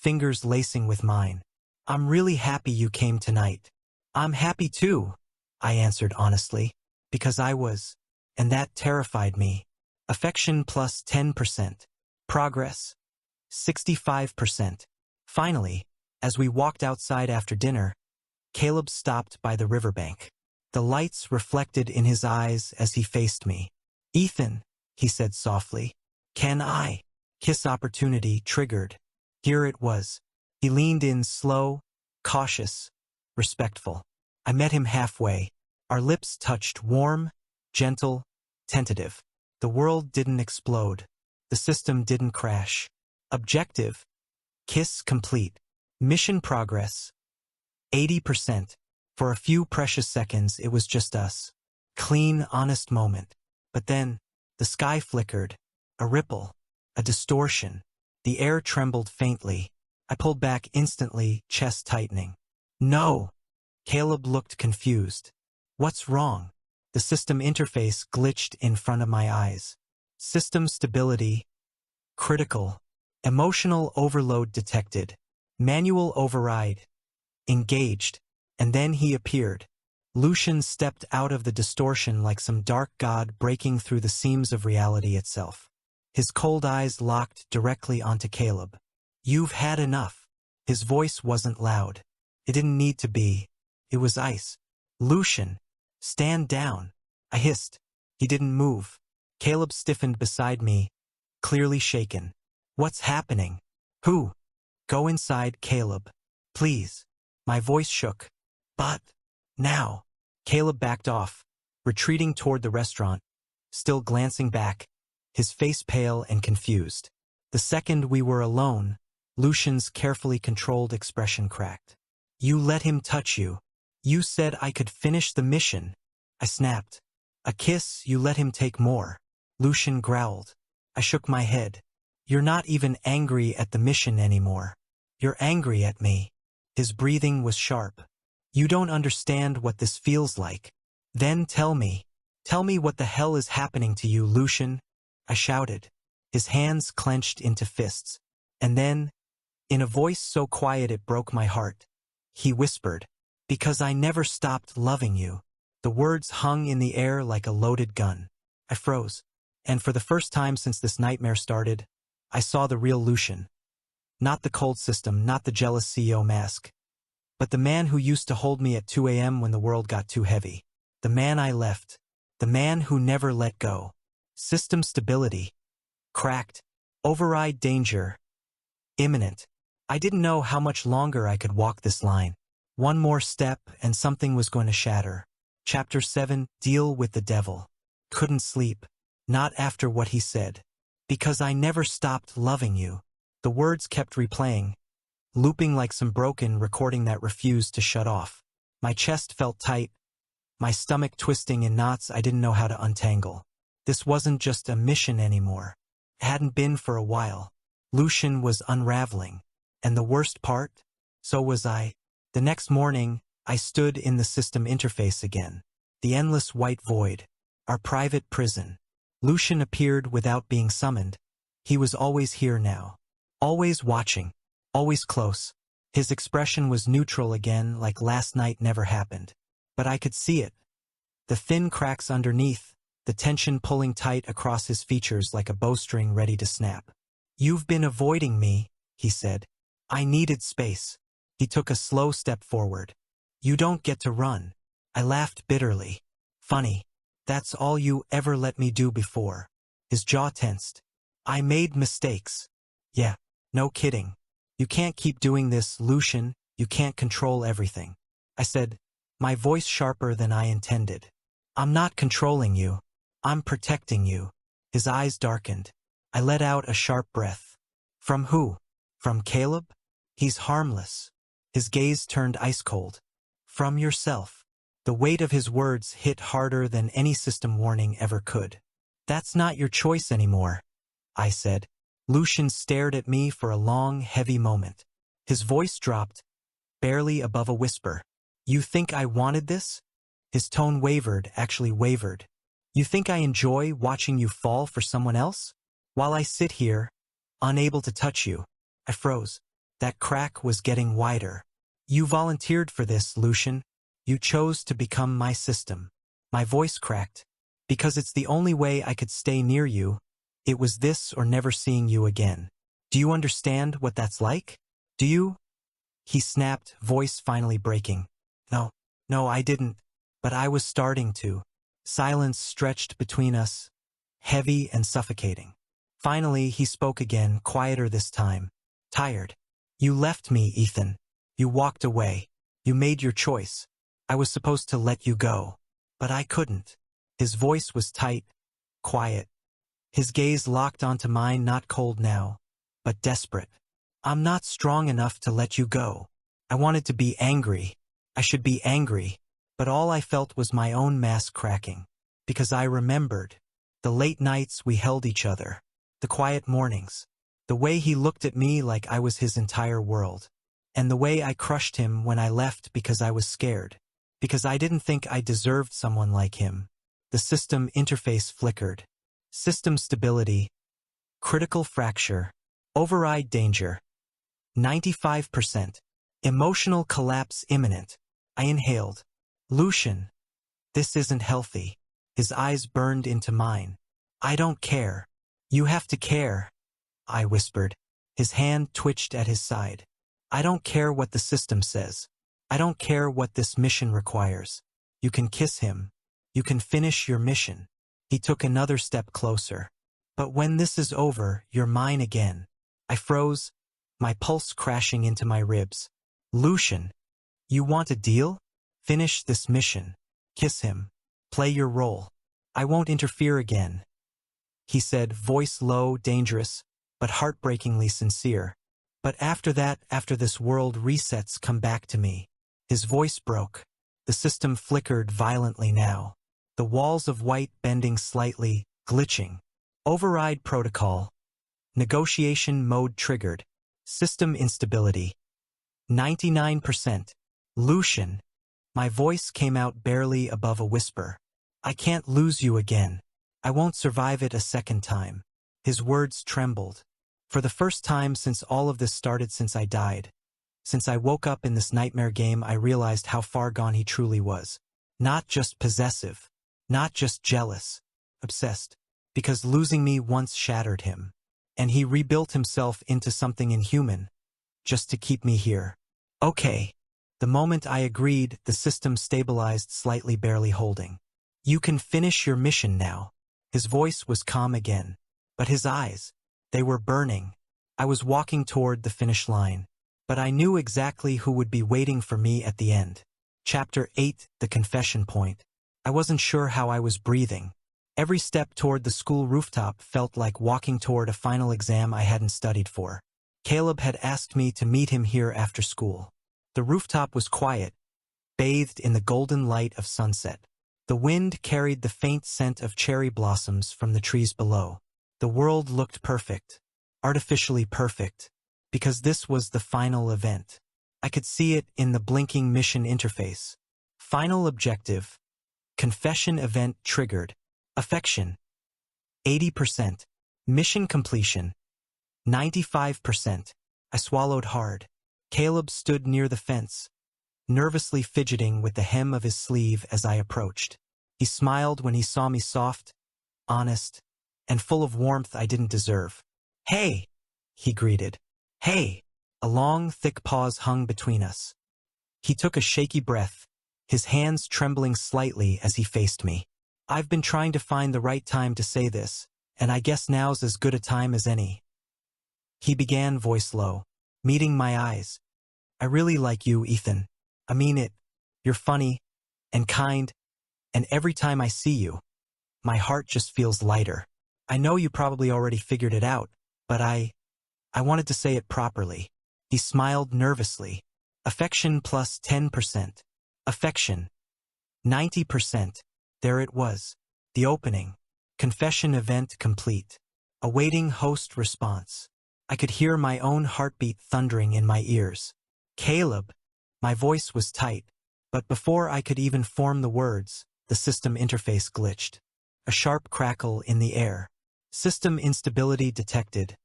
fingers lacing with mine. I'm really happy you came tonight. I'm happy too, I answered honestly, because I was. And that terrified me. Affection plus 10%. Progress. 65%. Finally, as we walked outside after dinner, Caleb stopped by the riverbank. The lights reflected in his eyes as he faced me. Ethan, he said softly, can I? Kiss opportunity triggered. Here it was. He leaned in slow, cautious, respectful. I met him halfway. Our lips touched warm, gentle, tentative. The world didn't explode. The system didn't crash. Objective. Kiss complete. Mission progress. 80%. For a few precious seconds, it was just us. Clean, honest moment. But then, the sky flickered. A ripple. A distortion. The air trembled faintly. I pulled back instantly, chest tightening. No! Caleb looked confused. What's wrong? The system interface glitched in front of my eyes. System stability. Critical. Emotional overload detected. Manual override. Engaged. And then he appeared. Lucian stepped out of the distortion like some dark god breaking through the seams of reality itself. His cold eyes locked directly onto Caleb. You've had enough. His voice wasn't loud. It didn't need to be. It was ice. Lucian, stand down. I hissed. He didn't move. Caleb stiffened beside me, clearly shaken. What's happening? Who? Go inside, Caleb. Please. My voice shook. But now. Caleb backed off, retreating toward the restaurant, still glancing back, his face pale and confused. The second we were alone, Lucian's carefully controlled expression cracked. You let him touch you. You said I could finish the mission. I snapped. A kiss, you let him take more. Lucian growled. I shook my head. You're not even angry at the mission anymore. You're angry at me. His breathing was sharp. You don't understand what this feels like. Then tell me. Tell me what the hell is happening to you, Lucian. I shouted. His hands clenched into fists. And then, in a voice so quiet it broke my heart, he whispered, because I never stopped loving you. The words hung in the air like a loaded gun. I froze. And for the first time since this nightmare started, I saw the real Lucian. Not the cold system, not the jealous CEO mask, but the man who used to hold me at 2 a.m. when the world got too heavy. The man I left. The man who never let go. System stability. Cracked. Override danger. Imminent. I didn't know how much longer I could walk this line. One more step and something was going to shatter. Chapter 7, Deal with the Devil. Couldn't sleep. Not after what he said. Because I never stopped loving you. The words kept replaying, looping like some broken recording that refused to shut off. My chest felt tight, my stomach twisting in knots I didn't know how to untangle. This wasn't just a mission anymore. It hadn't been for a while. Lucian was unraveling. And the worst part? So was I. The next morning, I stood in the system interface again. The endless white void. Our private prison. Lucian appeared without being summoned. He was always here now. Always watching. Always close. His expression was neutral again, like last night never happened. But I could see it. The thin cracks underneath, the tension pulling tight across his features like a bowstring ready to snap. You've been avoiding me, he said. I needed space. He took a slow step forward. You don't get to run. I laughed bitterly. Funny. That's all you ever let me do before. His jaw tensed. I made mistakes. Yeah, no kidding. You can't keep doing this, Lucian. You can't control everything. I said, my voice sharper than I intended. I'm not controlling you. I'm protecting you. His eyes darkened. I let out a sharp breath. From who? From Caleb? He's harmless. His gaze turned ice cold. From yourself. The weight of his words hit harder than any system warning ever could. That's not your choice anymore, I said. Lucian stared at me for a long, heavy moment. His voice dropped, barely above a whisper. You think I wanted this? His tone wavered, actually wavered. You think I enjoy watching you fall for someone else? While I sit here, unable to touch you. I froze. That crack was getting wider. You volunteered for this, Lucian. You chose to become my system. My voice cracked. Because it's the only way I could stay near you. It was this or never seeing you again. Do you understand what that's like? Do you? He snapped, voice finally breaking. No, I didn't. But I was starting to. Silence stretched between us, heavy and suffocating. Finally, he spoke again, quieter this time. Tired. You left me, Ethan. You walked away. You made your choice. I was supposed to let you go. But I couldn't. His voice was tight, quiet. His gaze locked onto mine, not cold now, but desperate. I'm not strong enough to let you go. I wanted to be angry. I should be angry. But all I felt was my own mask cracking. Because I remembered. The late nights we held each other. The quiet mornings. The way he looked at me like I was his entire world. And the way I crushed him when I left because I was scared. Because I didn't think I deserved someone like him. The system interface flickered. System stability. Critical fracture. Override danger. 95%. Emotional collapse imminent. I inhaled. Lucian. This isn't healthy. His eyes burned into mine. I don't care. You have to care. I whispered. His hand twitched at his side. I don't care what the system says. I don't care what this mission requires. You can kiss him. You can finish your mission. He took another step closer. But when this is over, you're mine again. I froze, my pulse crashing into my ribs. Lucian, you want a deal? Finish this mission. Kiss him. Play your role. I won't interfere again. He said, voice low, dangerous, but heartbreakingly sincere. But after that, after this world resets, come back to me. His voice broke. The system flickered violently now. The walls of white bending slightly, glitching. Override protocol. Negotiation mode triggered. System instability. 99%. Lucian. My voice came out barely above a whisper. I can't lose you again. I won't survive it a second time. His words trembled. For the first time since all of this started, since I died. Since I woke up in this nightmare game, I realized how far gone he truly was. Not just possessive. Not just jealous. Obsessed. Because losing me once shattered him. And he rebuilt himself into something inhuman. Just to keep me here. Okay. The moment I agreed, the system stabilized slightly, barely holding. You can finish your mission now. His voice was calm again. But his eyes, they were burning. I was walking toward the finish line. But I knew exactly who would be waiting for me at the end. Chapter 8, The Confession Point. I wasn't sure how I was breathing. Every step toward the school rooftop felt like walking toward a final exam I hadn't studied for. Caleb had asked me to meet him here after school. The rooftop was quiet, bathed in the golden light of sunset. The wind carried the faint scent of cherry blossoms from the trees below. The world looked perfect, artificially perfect, because this was the final event. I could see it in the blinking mission interface. Final objective. Confession event triggered. Affection. 80%. Mission completion. 95%. I swallowed hard. Caleb stood near the fence, nervously fidgeting with the hem of his sleeve as I approached. He smiled when he saw me, soft, honest, and full of warmth I didn't deserve. Hey, he greeted. Hey. A long, thick pause hung between us. He took a shaky breath, his hands trembling slightly as he faced me. I've been trying to find the right time to say this, and I guess now's as good a time as any. He began, voice low, meeting my eyes. I really like you, Ethan. I mean it. You're funny, and kind, and every time I see you, my heart just feels lighter. I know you probably already figured it out, but I wanted to say it properly. He smiled nervously. Affection plus 10%. Affection. 90%. There it was. The opening. Confession event complete. Awaiting host response. I could hear my own heartbeat thundering in my ears. Caleb. My voice was tight, but before I could even form the words, the system interface glitched. A sharp crackle in the air. System instability detected.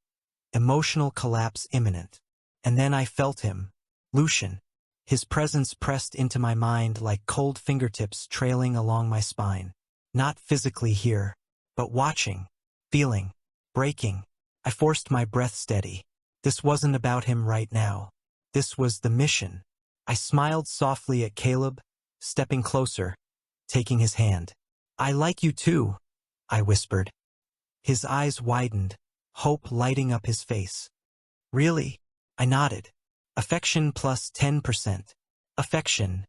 Emotional collapse imminent. And then I felt him. Lucian. His presence pressed into my mind like cold fingertips trailing along my spine. Not physically here, but watching, feeling, breaking. I forced my breath steady. This wasn't about him right now. This was the mission. I smiled softly at Caleb, stepping closer, taking his hand. I like you too, I whispered. His eyes widened, hope lighting up his face. Really? I nodded. Affection plus 10%. Affection.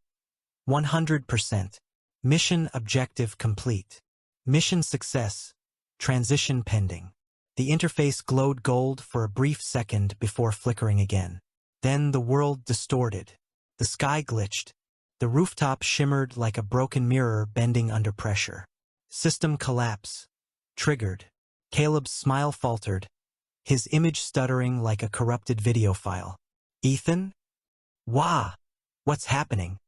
100%. Mission objective complete. Mission success. Transition pending. The interface glowed gold for a brief second before flickering again. Then the world distorted. The sky glitched. The rooftop shimmered like a broken mirror bending under pressure. System collapse. Triggered. Caleb's smile faltered, his image stuttering like a corrupted video file. Ethan? Wah! What's happening?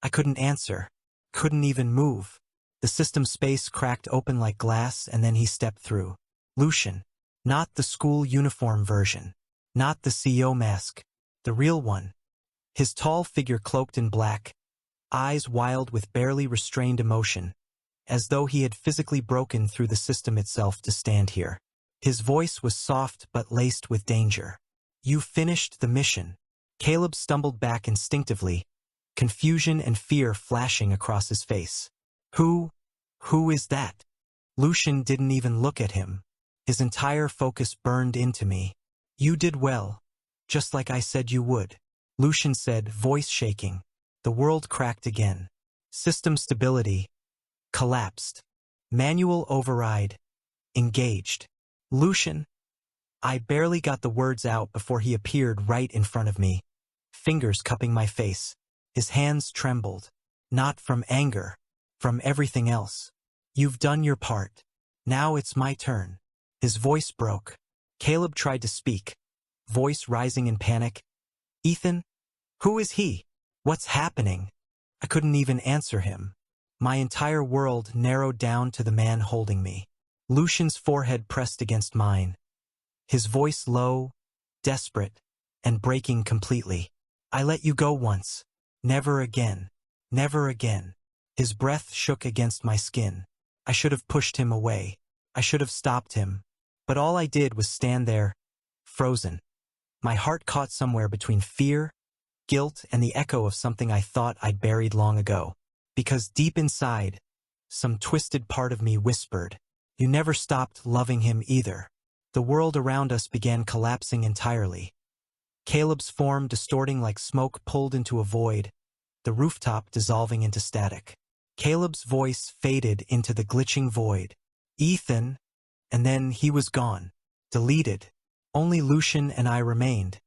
I couldn't answer. Couldn't even move. The system space cracked open like glass and then he stepped through. Lucian. Not the school uniform version. Not the CEO mask. The real one. His tall figure cloaked in black, eyes wild with barely restrained emotion, as though he had physically broken through the system itself to stand here. His voice was soft but laced with danger. You finished the mission. Caleb stumbled back instinctively, confusion and fear flashing across his face. Who is that? Lucian didn't even look at him. His entire focus burned into me. You did well, just like I said you would. Lucian said, voice shaking. The world cracked again. System stability. Collapsed. Manual override. Engaged. Lucian. I barely got the words out before he appeared right in front of me, fingers cupping my face. His hands trembled. Not from anger. From everything else. You've done your part. Now it's my turn. His voice broke. Caleb tried to speak, voice rising in panic. Ethan? Who is he? What's happening? I couldn't even answer him. My entire world narrowed down to the man holding me. Lucian's forehead pressed against mine. His voice low, desperate, and breaking completely. I let you go once. Never again. Never again. His breath shook against my skin. I should have pushed him away. I should have stopped him. But all I did was stand there, frozen. My heart caught somewhere between fear, guilt, and the echo of something I thought I'd buried long ago. Because deep inside, some twisted part of me whispered, you never stopped loving him either. The world around us began collapsing entirely. Caleb's form distorting like smoke pulled into a void, the rooftop dissolving into static. Caleb's voice faded into the glitching void. Ethan, and then he was gone, deleted. Only Lucian and I remained,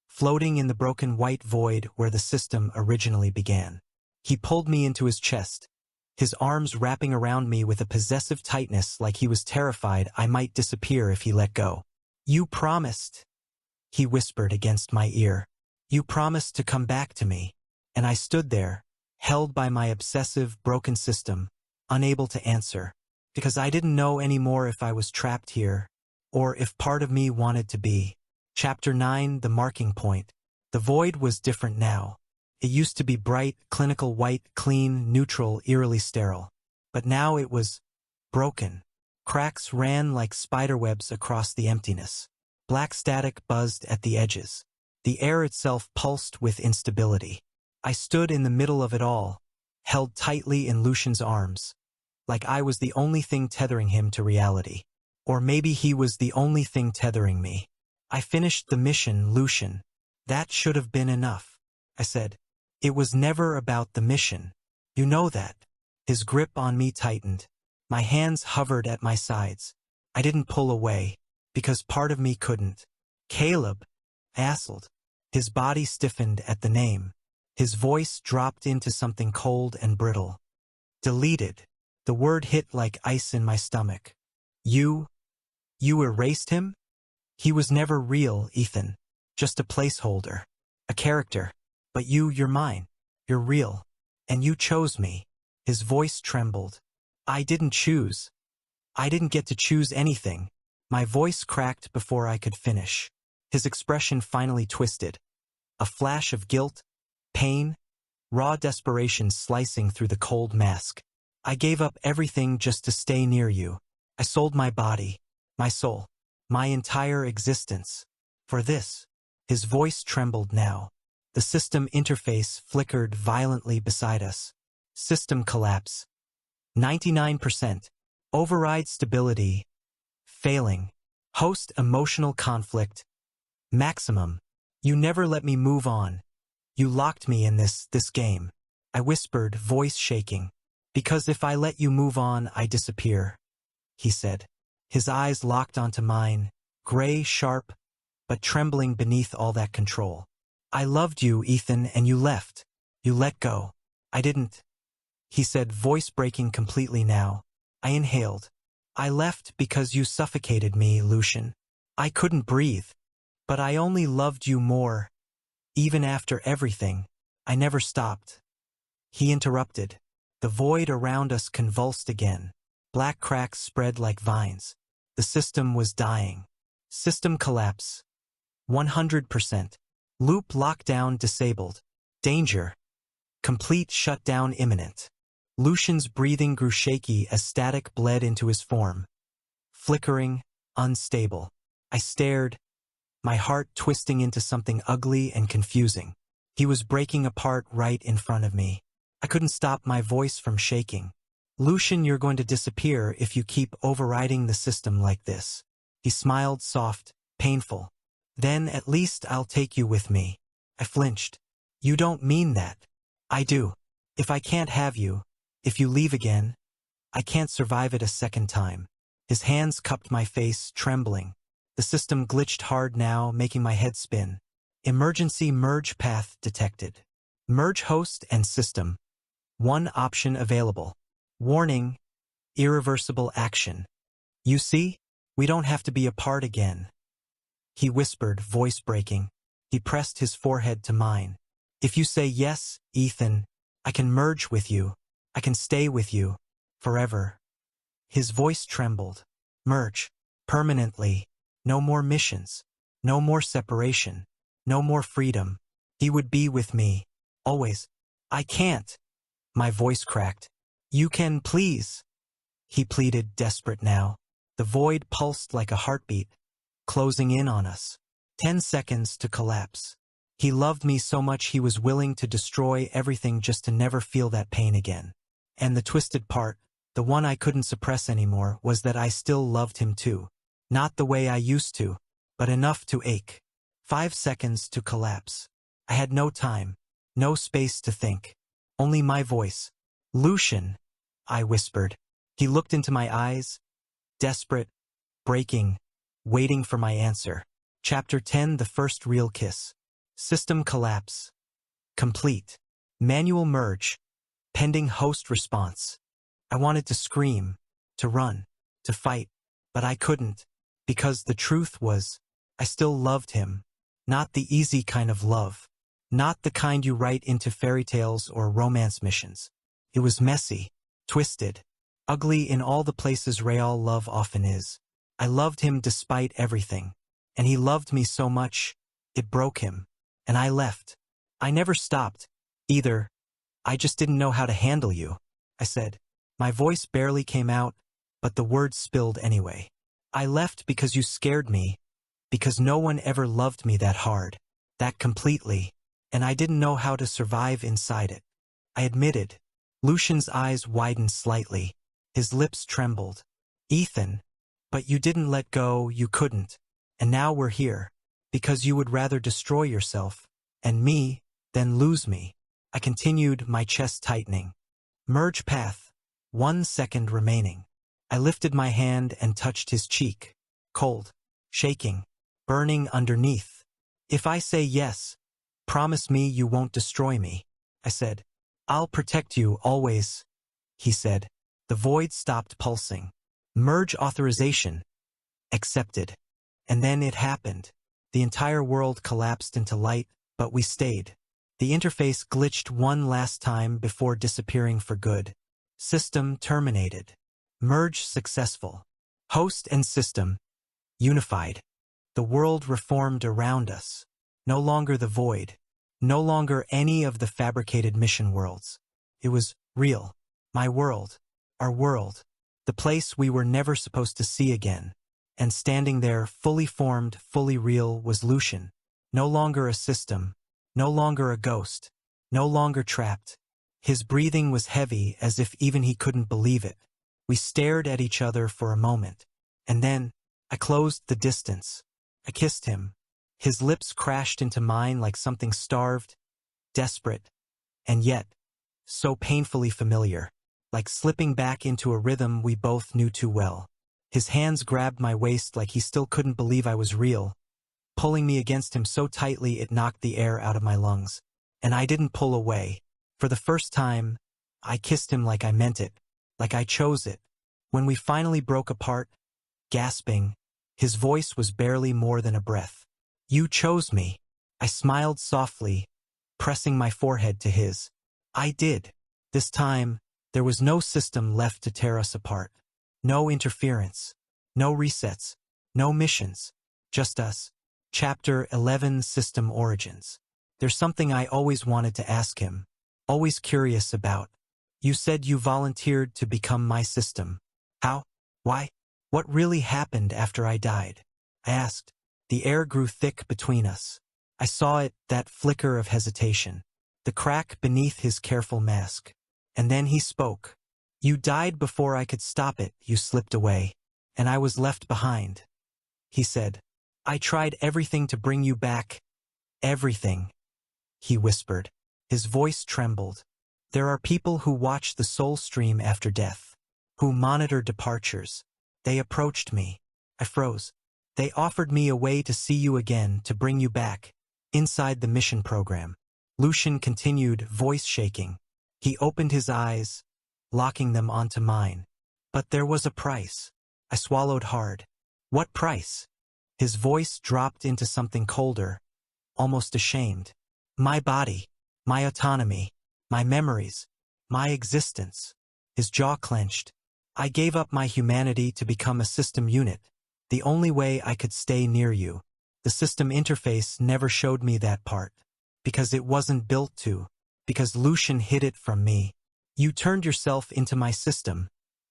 floating in the broken white void where the system originally began. He pulled me into his chest, his arms wrapping around me with a possessive tightness like he was terrified I might disappear if he let go. You promised, he whispered against my ear. You promised to come back to me. And I stood there, held by my obsessive, broken system, unable to answer, because I didn't know anymore if I was trapped here, or if part of me wanted to be. Chapter 9, The Marking Point. The void was different now. It used to be bright, clinical white, clean, neutral, eerily sterile. But now it was broken. Cracks ran like spiderwebs across the emptiness. Black static buzzed at the edges. The air itself pulsed with instability. I stood in the middle of it all, held tightly in Lucian's arms, like I was the only thing tethering him to reality. Or maybe he was the only thing tethering me. I finished the mission, Lucian. That should have been enough, I said. It was never about the mission. You know that. His grip on me tightened. My hands hovered at my sides. I didn't pull away, because part of me couldn't. Caleb, I assled. His body stiffened at the name. His voice dropped into something cold and brittle. Deleted. The word hit like ice in my stomach. You erased him? He was never real, Ethan. Just a placeholder. A character. But you're mine. You're real. And you chose me. His voice trembled. I didn't choose. I didn't get to choose anything. My voice cracked before I could finish. His expression finally twisted. A flash of guilt, pain, raw desperation slicing through the cold mask. I gave up everything just to stay near you. I sold my body, my soul, my entire existence. For this. His voice trembled now. The system interface flickered violently beside us. System collapse. 99%. Override stability. Failing. Host emotional conflict. Maximum. You never let me move on. You locked me in this game. I whispered, voice shaking. Because if I let you move on, I disappear, he said. His eyes locked onto mine, gray, sharp, but trembling beneath all that control. I loved you, Ethan, and you left. You let go. I didn't, he said, voice breaking completely now. I inhaled. I left because you suffocated me, Lucian. I couldn't breathe. But I only loved you more. Even after everything, I never stopped. He interrupted. The void around us convulsed again. Black cracks spread like vines. The system was dying. System collapse. 100%. Loop lockdown disabled. Danger. Complete shutdown imminent. Lucian's breathing grew shaky as static bled into his form. Flickering, unstable. I stared, my heart twisting into something ugly and confusing. He was breaking apart right in front of me. I couldn't stop my voice from shaking. Lucian, you're going to disappear if you keep overriding the system like this. He smiled soft, painful. Then at least I'll take you with me. I flinched. You don't mean that. I do. If I can't have you, if you leave again, I can't survive it a second time. His hands cupped my face, trembling. The system glitched hard now, making my head spin. Emergency merge path detected. Merge host and system. One option available. Warning, irreversible action. You see, we don't have to be apart again. He whispered, voice breaking. He pressed his forehead to mine. If you say yes, Ethan, I can merge with you. I can stay with you. Forever. His voice trembled. Merge. Permanently. No more missions. No more separation. No more freedom. He would be with me. Always. I can't. My voice cracked. You can, please. He pleaded, desperate now. The void pulsed like a heartbeat, closing in on us. 10 seconds to collapse. He loved me so much he was willing to destroy everything just to never feel that pain again. And the twisted part, the one I couldn't suppress anymore, was that I still loved him too. Not the way I used to, but enough to ache. 5 seconds to collapse. I had no time, no space to think. Only my voice. Lucian, I whispered. He looked into my eyes, desperate, breaking, waiting for my answer. Chapter 10, The First Real Kiss. System collapse. Complete. Manual merge. Pending host response. I wanted to scream, to run, to fight, but I couldn't, because the truth was, I still loved him. Not the easy kind of love. Not the kind you write into fairy tales or romance missions. It was messy, twisted, ugly in all the places real love often is. I loved him despite everything. And he loved me so much, it broke him. And I left. I never stopped, either. I just didn't know how to handle you, I said. My voice barely came out, but the words spilled anyway. I left because you scared me, because no one ever loved me that hard, that completely, and I didn't know how to survive inside it. I admitted. Lucian's eyes widened slightly. His lips trembled. Ethan, but you didn't let go, you couldn't. And now we're here, because you would rather destroy yourself, and me, than lose me. I continued, my chest tightening. Merge path. 1 second remaining. I lifted my hand and touched his cheek. Cold. Shaking. Burning underneath. If I say yes, promise me you won't destroy me, I said. I'll protect you always, he said. The void stopped pulsing. Merge authorization. Accepted. And then it happened. The entire world collapsed into light, but we stayed. The interface glitched one last time before disappearing for good. System terminated. Merge successful. Host and system unified. The world reformed around us. No longer the void. No longer any of the fabricated mission worlds. It was real. My world. Our world. The place we were never supposed to see again. And standing there, fully formed, fully real, was Lucian. No longer a system. No longer a ghost. No longer trapped. His breathing was heavy, as if even he couldn't believe it. We stared at each other for a moment. And then, I closed the distance. I kissed him. His lips crashed into mine like something starved, desperate, and yet, so painfully familiar, like slipping back into a rhythm we both knew too well. His hands grabbed my waist like he still couldn't believe I was real, pulling me against him so tightly it knocked the air out of my lungs. And I didn't pull away. For the first time, I kissed him like I meant it, like I chose it. When we finally broke apart, gasping, his voice was barely more than a breath. You chose me. I smiled softly, pressing my forehead to his. I did. This time, there was no system left to tear us apart. No interference. No resets. No missions. Just us. Chapter 11, System Origins. There's something I always wanted to ask him. Always curious about. You said you volunteered to become my system. How? Why? What really happened after I died? I asked. The air grew thick between us. I saw it, that flicker of hesitation. The crack beneath his careful mask. And then he spoke. You died before I could stop it, you slipped away. And I was left behind. He said. I tried everything to bring you back. Everything. He whispered. His voice trembled. There are people who watch the soul stream after death. Who monitor departures. They approached me. I froze. They offered me a way to see you again, to bring you back. Inside the mission program. Lucian continued, voice shaking. He opened his eyes, locking them onto mine. But there was a price. I swallowed hard. What price? His voice dropped into something colder, almost ashamed. My body, my autonomy, my memories, my existence. His jaw clenched. I gave up my humanity to become a system unit. The only way I could stay near you. The system interface never showed me that part. Because it wasn't built to. Because Lucian hid it from me. You turned yourself into my system.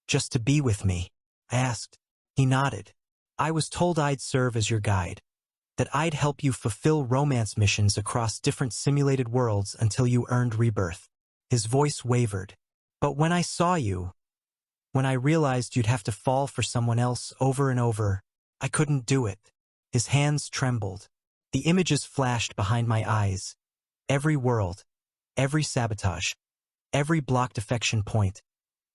Just to be with me. I asked. He nodded. I was told I'd serve as your guide. That I'd help you fulfill romance missions across different simulated worlds until you earned rebirth. His voice wavered. But when I saw you, when I realized you'd have to fall for someone else over and over, I couldn't do it. His hands trembled. The images flashed behind my eyes. Every world, every sabotage, every blocked affection point,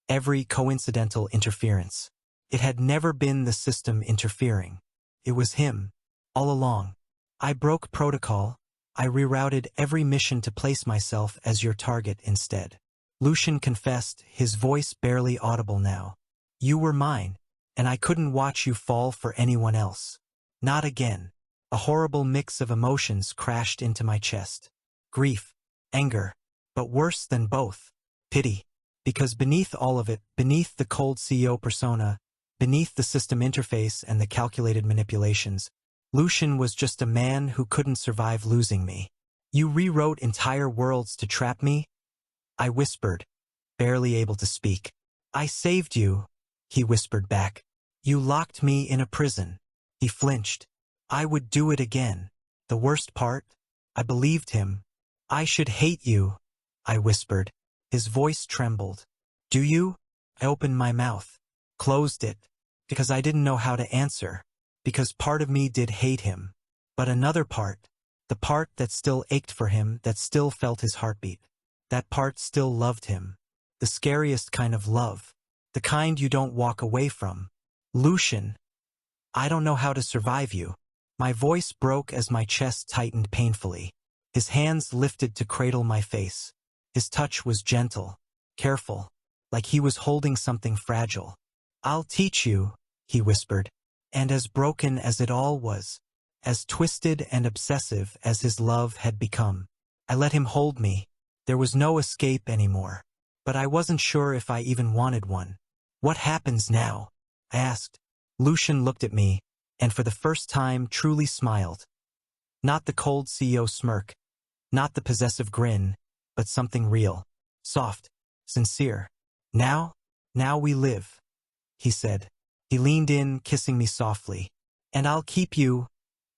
every coincidental interference. It had never been the system interfering. It was him, all along. I broke protocol. I rerouted every mission to place myself as your target instead. Lucian confessed, his voice barely audible now. You were mine, and I couldn't watch you fall for anyone else. Not again. A horrible mix of emotions crashed into my chest. Grief, anger, but worse than both, pity. Because beneath all of it, beneath the cold CEO persona, beneath the system interface and the calculated manipulations, Lucian was just a man who couldn't survive losing me. You rewrote entire worlds to trap me? I whispered, barely able to speak. I saved you, he whispered back. You locked me in a prison. He flinched. I would do it again. The worst part? I believed him. I should hate you, I whispered. His voice trembled. Do you? I opened my mouth, closed it, because I didn't know how to answer, because part of me did hate him. But another part, the part that still ached for him, that still felt his heartbeat, that part still loved him. The scariest kind of love, the kind you don't walk away from. Lucian, I don't know how to survive you. My voice broke as my chest tightened painfully. His hands lifted to cradle my face. His touch was gentle, careful, like he was holding something fragile. I'll teach you, he whispered. And as broken as it all was, as twisted and obsessive as his love had become, I let him hold me. There was no escape anymore. But I wasn't sure if I even wanted one. What happens now? I asked. Lucian looked at me, and for the first time truly smiled. Not the cold CEO smirk, not the possessive grin, but something real, soft, sincere. Now we live, he said. He leaned in, kissing me softly. And I'll keep you,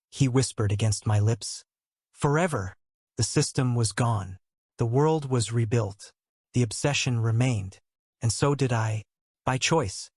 he whispered against my lips. Forever. The system was gone. The world was rebuilt. The obsession remained. And so did I. By choice.